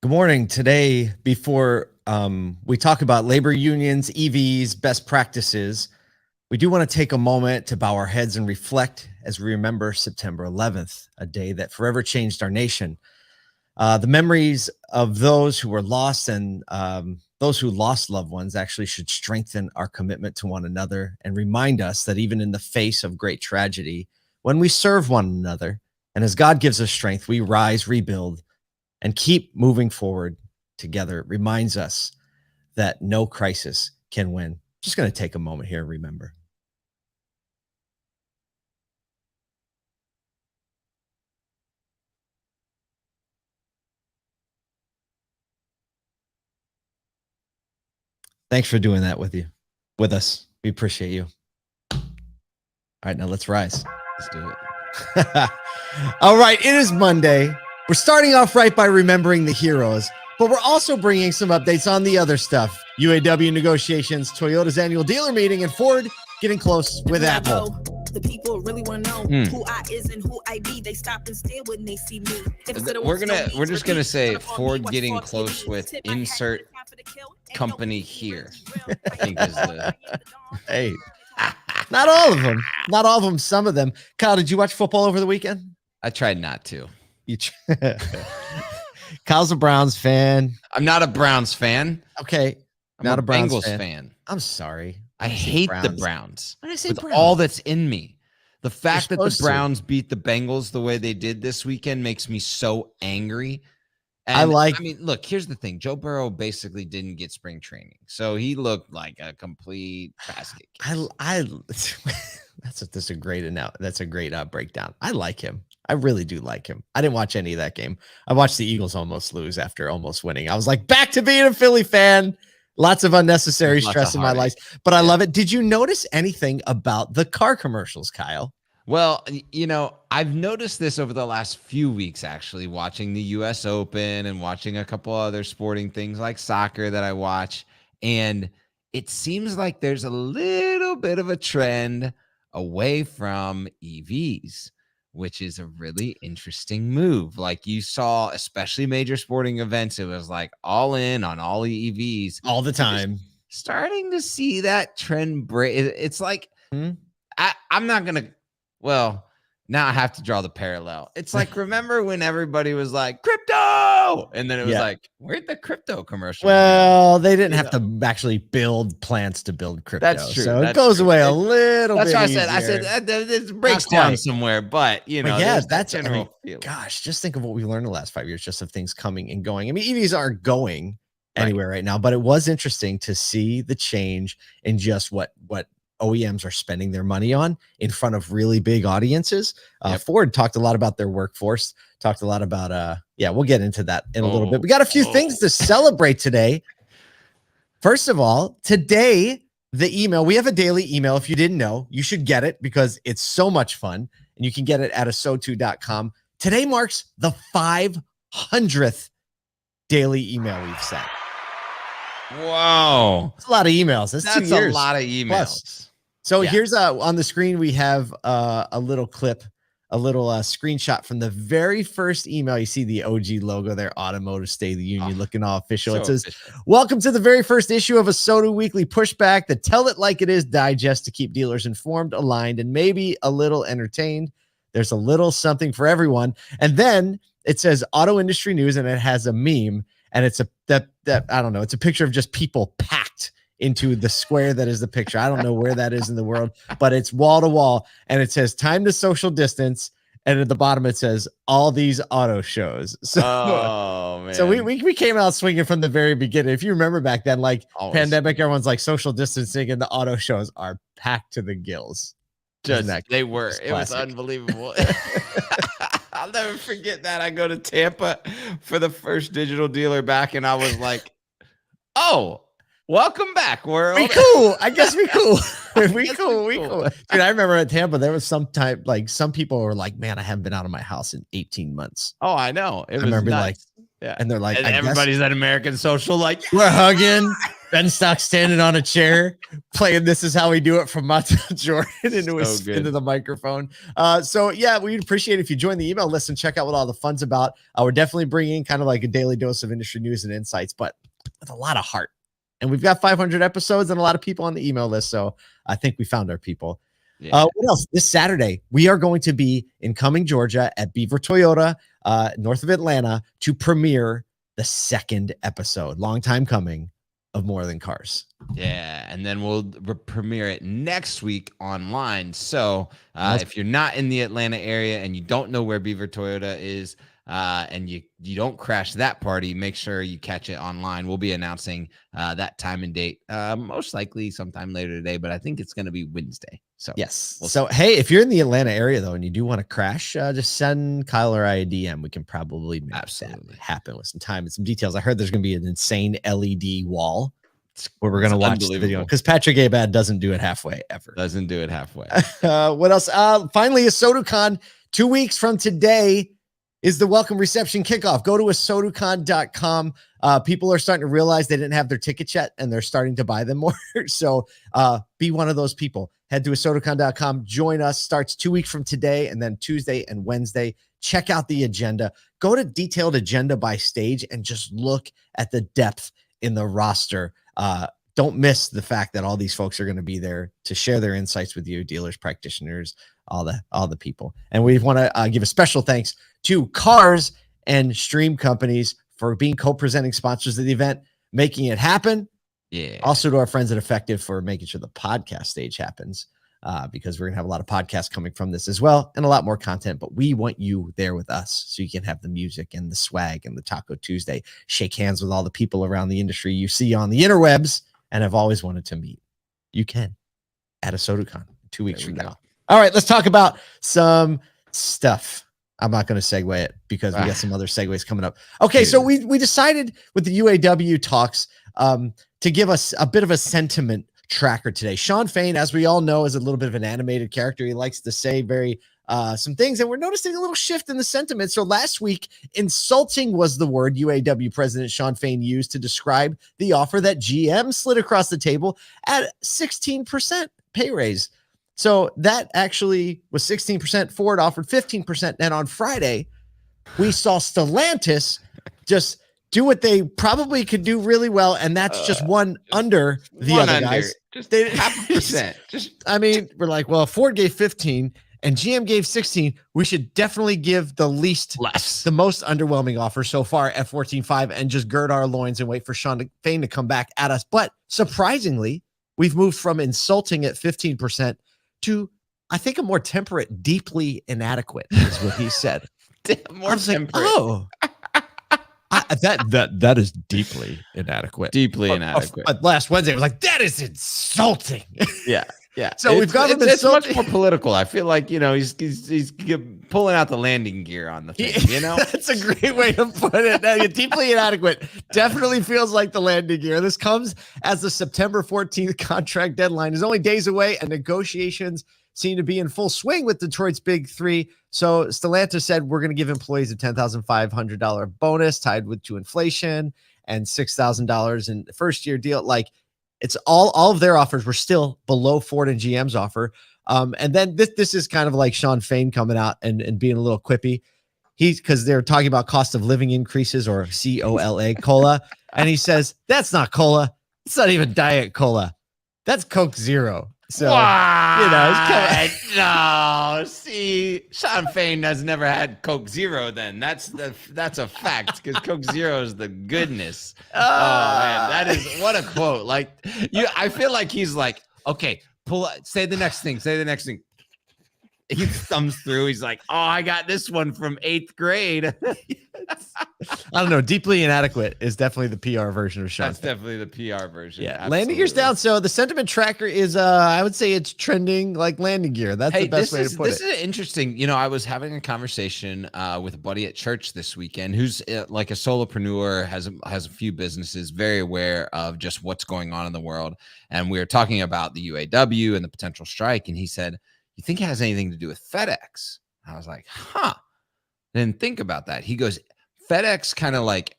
Good morning. Today, before we talk about labor unions, EVs, best practices, we do want to take a moment to bow our heads and reflect as we remember September 11th, a day that forever changed our nation. The memories of those who were lost and those who lost loved ones actually should strengthen our commitment to one another and remind us that even in the face of great tragedy, when we serve one another and as God gives us strength, we rise, rebuild, and keep moving forward together. It reminds us that no crisis can win. Just going to take a moment here and remember. Thanks for doing that with us. We appreciate you. All right, now let's rise. Let's do it. All right, it is Monday. We're starting off right by remembering the heroes, but we're also bringing some updates on the other stuff. UAW negotiations, Toyota's annual dealer meeting, and Ford getting close with Apple. The people really want to know who I is and who I be. They stop and stare when they see me. We're just gonna say Ford getting close with insert company here. I think is the Hey, not all of them. Not all of them. Some of them. Kyle, did you watch football over the weekend? I tried not to. Kyle's a Browns fan. I'm not a Browns fan. Okay, I'm not a Browns Bengals fan. I'm sorry. I hate the Browns. When I say with Browns, all that's in me. The fact that the supposed to. Browns beat the Bengals the way they did this weekend makes me so angry. And I mean, look, here's the thing. Joe Burrow basically didn't get spring training. So he looked like a complete basket case. That's a great breakdown. I like him. I really do like him. I didn't watch any of that game. I watched the Eagles almost lose after almost winning. I was like, back to being a Philly fan. Lots of unnecessary stress in my life, but I love it. Did you notice anything about the car commercials, Kyle? Well, you know, I've noticed this over the last few weeks, actually, watching the US Open and watching a couple other sporting things like soccer that I watch. And it seems like there's a little bit of a trend away from EVs, which is a really interesting move. Like you saw, especially major sporting events, it was like all in on all EVs All the time. Starting to see that trend break. It's like, I'm not going to, well, now I have to draw the parallel. It's like, remember when everybody was like, crypto? And then it was like, where'd the crypto commercial? Well, they didn't have to actually build plants to build crypto. That's true. So it goes away a little bit. That's what easier. I said it breaks down somewhere, but you know, yeah, that's general feel. Gosh, just think of what we learned the last 5 years, just of things coming and going. I mean, EVs aren't going anywhere right now, but it was interesting to see the change in just what OEMs are spending their money on in front of really big audiences. Ford talked a lot about their workforce, talked a lot about, we'll get into that in a little bit. We got a few things to celebrate today. First of all, today, we have a daily email. If you didn't know, you should get it because it's so much fun and you can get it at aso2.com. Today marks the 500th daily email we've sent. Whoa. That's a lot of emails. That's 2 years. A lot of emails. Plus. So here's on the screen, we have a little clip, a little screenshot from the very first email. You see the OG logo there, Automotive State of the Union, looking all official. It says, welcome to the very first issue of ASOTU Weekly Pushback, the Tell It Like It Is digest to keep dealers informed, aligned, and maybe a little entertained. There's a little something for everyone. And then it says auto industry news, and it has a meme. And it's I don't know. It's a picture of just people packed into the square that is the picture. I don't know where that is in the world, but it's wall to wall. And it says time to social distance. And at the bottom, it says all these auto shows. So, man. So we came out swinging from the very beginning. If you remember back then, like pandemic, everyone's like social distancing and the auto shows are packed to the gills. They were. It was unbelievable. I'll never forget that. I go to Tampa for the first digital dealer back, and I was like, oh, welcome back, world. We cool. I guess we cool. we cool. Dude, I remember at Tampa, there was some people were like, man, I haven't been out of my house in 18 months. Oh, I know. I remember nuts. And they're like, and everybody's at American Social, like, we're hugging. Ben Stock standing on a chair playing "This Is How We Do It" from Montel Jordan into the microphone. So yeah, we'd appreciate it if you join the email list and check out what all the fun's about. We're definitely bringing kind of like a daily dose of industry news and insights, but with a lot of heart. And we've got 500 episodes and a lot of people on the email list. So I think we found our people. Yeah. What else? This Saturday, we are going to be in Cumming, Georgia at Beaver Toyota, north of Atlanta, to premiere the second episode. Long time coming of More Than Cars. Yeah, and then we'll premiere it next week online. So if you're not in the Atlanta area and you don't know where Beaver Toyota is, and you don't crash that party, make sure you catch it online. We'll be announcing that time and date most likely sometime later today, but I think it's going to be Wednesday. So yes. Hey, if you're in the Atlanta area though, and you do want to crash, just send Kyle or I a DM. We can probably make that happen with some time and some details. I heard there's going to be an insane LED wall where we're going to watch the video, because Patrick Abad doesn't do it halfway ever. Doesn't do it halfway. What else? Finally, a SoduCon 2 weeks from today is the welcome reception kickoff. Go to asoducon.com. People are starting to realize they didn't have their tickets yet, and they're starting to buy them more. So be one of those people. Head to asoducon.com. Join us. Starts 2 weeks from today, and then Tuesday and Wednesday. Check out the agenda. Go to detailed agenda by stage and just look at the depth in the roster. Don't miss the fact that all these folks are going to be there to share their insights with you, dealers, practitioners, all the people. And we want to give a special thanks to Cars and Stream Companies for being co-presenting sponsors of the event, making it happen. Yeah. Also to our friends at Effective for making sure the podcast stage happens, because we're going to have a lot of podcasts coming from this as well, and a lot more content, but we want you there with us so you can have the music and the swag and the Taco Tuesday, shake hands with all the people around the industry you see on the interwebs and have always wanted to meet. You can at a SoduCon 2 weeks from now. All right, let's talk about some stuff. I'm not going to segue it because we got some other segues coming up. Okay, so we decided with the UAW talks to give us a bit of a sentiment tracker today. Shawn Fein, as we all know, is a little bit of an animated character. He likes to say some things, and we're noticing a little shift in the sentiment. So last week, insulting was the word UAW President Shawn Fein used to describe the offer that GM slid across the table at 16% pay raise. So that actually was 16%. Ford offered 15%. And on Friday, we saw Stellantis just do what they probably could do really well, and that's just one under the other guys. Just 0.5%. I mean, we're like, well, Ford gave 15 and GM gave 16. We should definitely give the most underwhelming offer so far, F14.5, and just gird our loins and wait for Shawn Fein to come back at us. But surprisingly, we've moved from insulting at 15% to, I think, a more temperate, deeply inadequate is what he said. More temperate. That is deeply inadedequate. Deeply inadequate. But last Wednesday, it was like, that is insulting. Yeah. So we've got him insulting. It's much more political. I feel like, he's pulling out the landing gear on the thing, That's a great way to put it. Deeply inadequate definitely feels like the landing gear. This comes as the September 14th contract deadline is only days away, and negotiations seem to be in full swing with Detroit's Big Three. So Stellantis said, we're going to give employees a $10,500 bonus tied to inflation and $6,000 in the first year deal. Like, it's all of their offers were still below Ford and GM's offer. And then this is kind of like Shawn Fein coming out and being a little quippy. Because they're talking about cost of living increases, or COLA. And he says, that's not cola. It's not even Diet Cola. That's Coke Zero. So, Shawn Fein has never had Coke Zero. Then that's a fact, because Coke Zero is the goodness. Oh man, that is, what a quote. Like, I feel like he's like, okay, say the next thing. He thumbs through. He's like, oh, I got this one from 8th grade. I don't know. Deeply inadequate is definitely the PR version of Shawn. That's definitely the PR version. Yeah. Absolutely. Landing gear's down. So the sentiment tracker is, I would say it's trending like landing gear. That's the best way to put it. This is interesting. I was having a conversation with a buddy at church this weekend who's like a solopreneur, has a few businesses, very aware of just what's going on in the world. And we were talking about the UAW and the potential strike. And he said, you think it has anything to do with FedEx? I was like, didn't think about that. He goes, FedEx kind of like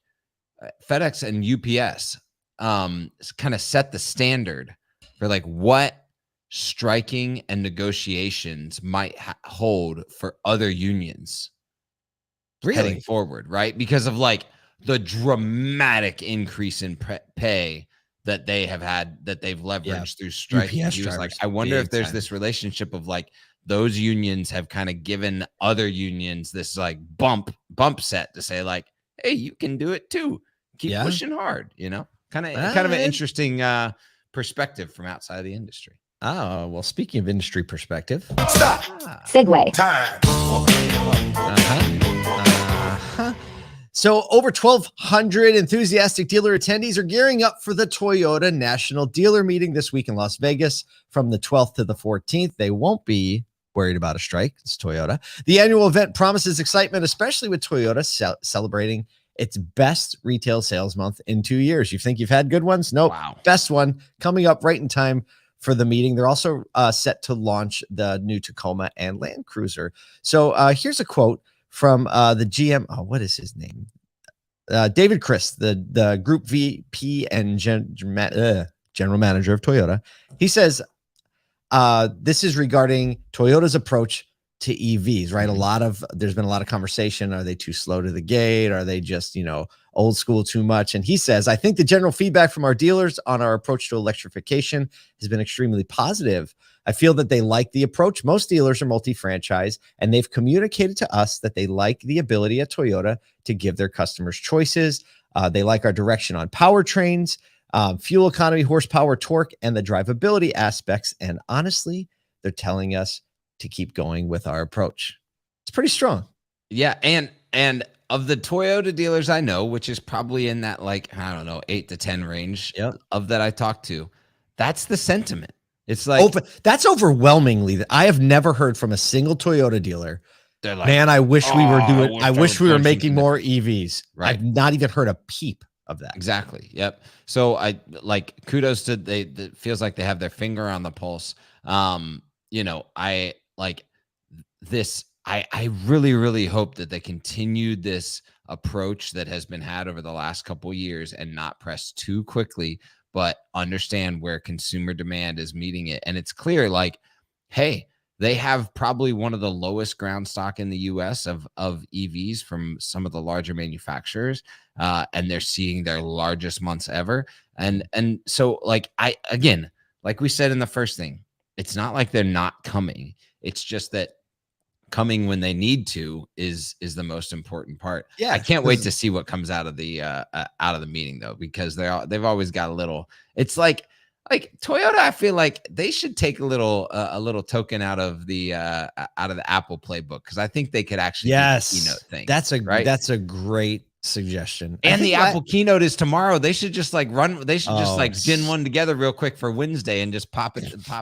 FedEx and UPS kind of set the standard for like what striking and negotiations might hold for other unions heading forward, right? Because of like the dramatic increase in pay that they have had, that they've leveraged through striking. He was like, I wonder if there's this relationship of like those unions have kind of given other unions this like bump set to say like, hey, you can do it too. Keep pushing hard, you know, kind of an interesting perspective from outside of the industry. Oh, well, speaking of industry perspective. Stop. Segue. Time. So over 1,200 enthusiastic dealer attendees are gearing up for the Toyota National Dealer Meeting this week in Las Vegas from the 12th to the 14th. They won't be worried about a strike. It's Toyota. The annual event promises excitement, especially with Toyota celebrating its best retail sales month in 2 years. You think you've had good ones? Nope. Wow. Best one coming up right in time for the meeting. They're also set to launch the new Tacoma and Land Cruiser. So here's a quote from the GM. Oh, what is his name? David Chris, the Group VP and General Manager of Toyota. He says, this is regarding Toyota's approach to EVs, right? There's been a lot of conversation. Are they too slow to the gate? Are they just, old school too much? And he says, I think the general feedback from our dealers on our approach to electrification has been extremely positive. I feel that they like the approach. Most dealers are multi-franchise, and they've communicated to us that they like the ability at Toyota to give their customers choices. They like our direction on powertrains, fuel economy, horsepower, torque, and the drivability aspects. And honestly, they're telling us to keep going with our approach. It's pretty strong. Yeah. And of the Toyota dealers I know, which is probably in that, like, I don't know, 8 to 10 range of that I talked to, that's the sentiment. It's like, that's overwhelmingly that I have never heard from a single Toyota dealer. They're like, man, I wish we were doing, I wish we were making more EVs. Right. I've not even heard a peep of that. Exactly. Yep. So I like kudos to it feels like they have their finger on the pulse. I like this. I really, really hope that they continue this approach that has been had over the last couple of years and not press too quickly, but understand where consumer demand is meeting it. And it's clear, like, hey, they have probably one of the lowest ground stock in the US of EVs from some of the larger manufacturers. And they're seeing their largest months ever. And so like, like we said in the first thing, it's not like they're not coming. It's just that coming when they need to is the most important part. Yeah, I can't wait to see what comes out of the meeting though, because they've always got a little. It's like Toyota. I feel like they should take a little token out of the Apple playbook, because I think they could actually do the keynote thing. That's a great suggestion. And the Apple keynote is tomorrow. They should just like gin one together real quick for Wednesday and just pop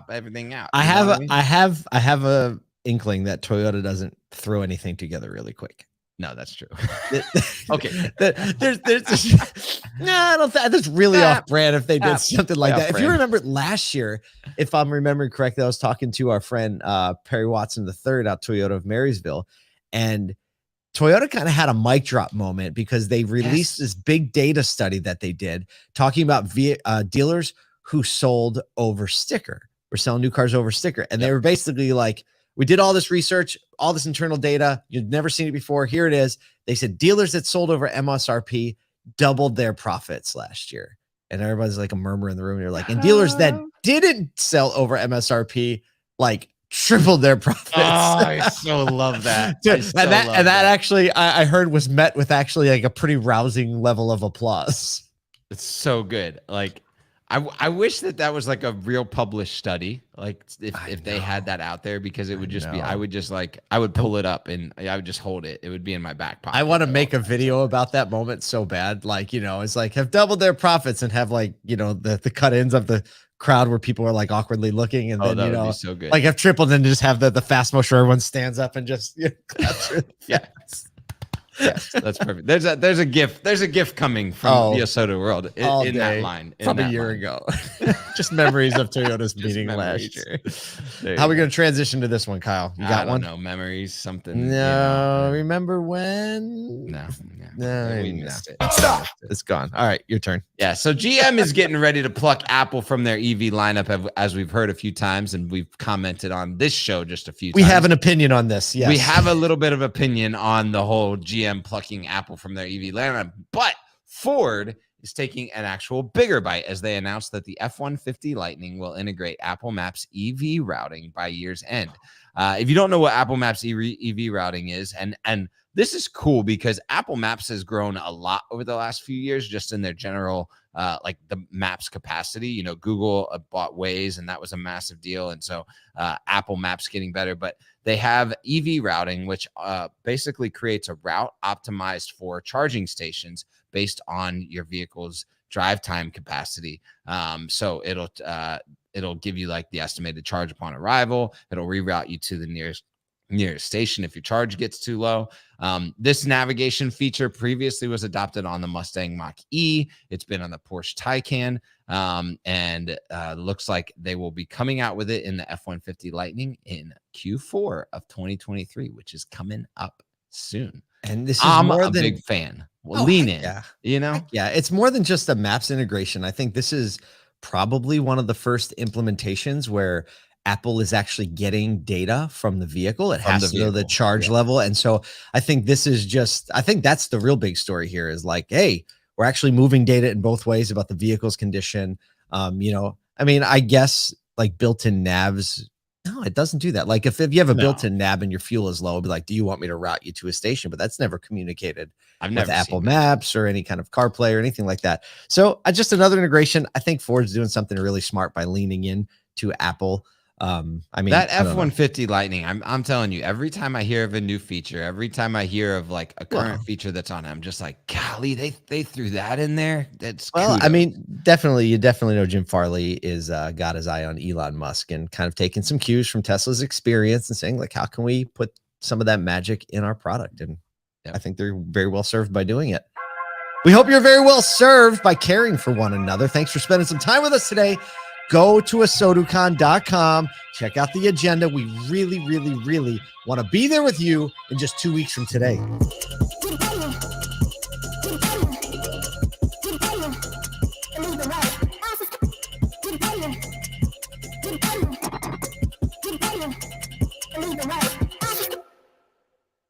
everything out. I have a inkling that Toyota doesn't throw anything together really quick. No, that's true. Okay. I don't think that's really off brand if they did something like that. If you remember last year, if I'm remembering correctly, I was talking to our friend Perry Watson III out Toyota of Marysville, and Toyota kind of had a mic drop moment because they released this big data study that they did talking about dealers who sold over sticker, were selling new cars over sticker. And they were basically like, we did all this research, all this internal data. You've never seen it before. Here it is. They said dealers that sold over MSRP doubled their profits last year. And everybody's like a murmur in the room. You're like, and dealers that didn't sell over MSRP, like tripled their profits. Oh, I so love that. That actually, I heard was met with actually like a pretty rousing level of applause. It's so good. Like, I wish that was like a real published study, like if they had that out there, because it would just be, I would pull it up and I would just hold it. It would be in my back pocket. I want to make a video about that moment so bad. Like, it's like have doubled their profits and have like, the cut ins of the crowd where people are like awkwardly looking, and then, that would be so good. Like have tripled and just have the fast motion where everyone stands up and just claps. Yeah. Yes, that's perfect. There's a gift. There's a gift coming from the Soto world in that line. From a year ago. Just memories of Toyota's meeting last year. How are we going to transition to this one, Kyle? You got one? No memories, something. No, remember when? No, we missed it. Stop. It's gone. All right, your turn. Yeah, so GM is getting ready to pluck Apple from their EV lineup, as we've heard a few times, and we've commented on this show just a few times. We have an opinion on this. Yes, we have a little bit of opinion on the whole GM plucking Apple from their EV lineup, but Ford is taking an actual bigger bite as they announced that the F-150 Lightning will integrate Apple Maps EV routing by year's end. If you don't know what Apple Maps EV routing is, and this is cool because Apple Maps has grown a lot over the last few years, just in their general, like the maps capacity. You know, Google bought Waze, and that was a massive deal. And so Apple Maps getting better, but they have EV routing, which basically creates a route optimized for charging stations based on your vehicle's drive time capacity. So it'll give you like the estimated charge upon arrival. It'll reroute you to the nearest station if your charge gets too low. This navigation feature previously was adopted on the Mustang Mach-E. It's been on the Porsche Taycan, and looks like they will be coming out with it in the F-150 Lightning in Q4 of 2023, which is coming up soon. And this is I'm a big fan. Lean in. Yeah. You know? Yeah, it's more than just a maps integration. I think this is probably one of the first implementations where Apple is actually getting data from the vehicle. It has to know the charge level. And so I think this is just, I think that's the real big story here is like, hey, we're actually moving data in both ways about the vehicle's condition. You know, I mean, I guess like built-in navs, no, it doesn't do that. Like if you have a built-in nav and your fuel is low, it'll be like, do you want me to route you to a station? But that's never communicated with Apple Maps or any kind of CarPlay or anything like that. So just another integration. I think Ford's doing something really smart by leaning in to Apple. I mean, that F-150 Lightning, I'm telling you, every time I hear of a new feature, every time I hear of like a current feature that's on it, I'm just like, golly, they threw that in there. That's kudos. I mean, you definitely know Jim Farley is got his eye on Elon Musk and kind of taking some cues from Tesla's experience and saying like, how can we put some of that magic in our product? And I think they're very well served by doing it. We hope you're very well served by caring for one another. Thanks for spending some time with us today. Go to asoducon.com. Check out the agenda. We really, really, really want to be there with you in just 2 weeks from today.